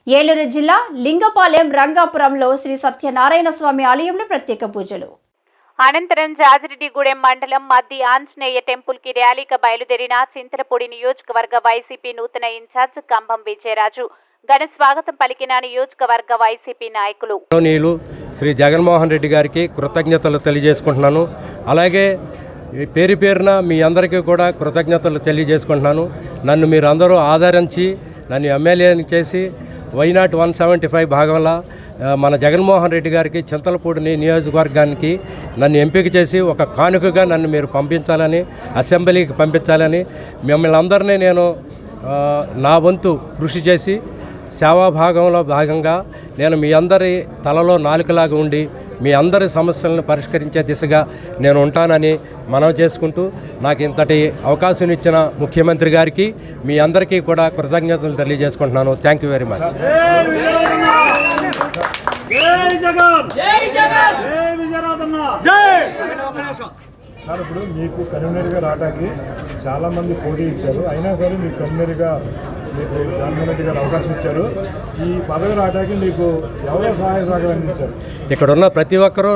ఏలూరు జిల్లా లింగపాలెం రంగాపురంలో శ్రీ సత్యనారాయణ స్వామి ఆలయంలో ప్రత్యేక పూజలు. అనంతరం జాజిరెడ్డిగూడెం మండలం మద్ది ఆంజనేయ టెంపుల్ కి ర్యాలీగా బయలుదేరిన చింతలపూడి నియోజకవర్గ వైసీపీ నూతన ఇన్ఛార్జ్ కంభం విజయరాజు ఘన స్వాగతం పలికిన నియోజకవర్గ వైసీపీ నాయకులు. శ్రీ జగన్మోహన్ రెడ్డి గారికి కృతజ్ఞతలు తెలియజేసుకుంటున్నాను. అలాగే పేరు పేరున మీ అందరికీ కూడా కృతజ్ఞతలు తెలియజేసుకుంటున్నాను. నన్ను మీరు అందరూ ఆదరించి నన్ను ఎమ్మెల్యేని చేసి వైనాట్ 175 భాగంలో మన జగన్మోహన్ రెడ్డి గారికి చింతలపూడి నియోజకవర్గానికి నన్ను ఎంపిక చేసి ఒక కానుకగా నన్ను మీరు పంపించాలని, అసెంబ్లీకి పంపించాలని మిమ్మల్ని అందరినీ నేను నా వంతు కృషి చేసి సేవాభాగంలో భాగంగా నేను మీ అందరి తలలో నాలుకలాగా ఉండి మీ అందరి సమస్యలను పరిష్కరించే దిశగా నేను ఉంటానని మనవి చేసుకుంటూ నాకు ఇంతటి అవకాశం ఇచ్చిన ముఖ్యమంత్రి గారికి మీ అందరికీ కూడా కృతజ్ఞతలు తెలియజేసుకుంటున్నాను. Thank you very much. ఇప్పుడు మీకు కన్వీనర్గా రావడానికి చాలామంది పోటీ ఇచ్చారు, అయినా సరే మీకు కన్వీనర్గా మీకు జగన్మోహన్ రెడ్డి గారు అవకాశం ఇచ్చారు. ఈ పదవి రావడానికి మీకు ఎవరో సహాయ సహకారం అందించారు? ఇక్కడ ఉన్న ప్రతి ఒక్కరూ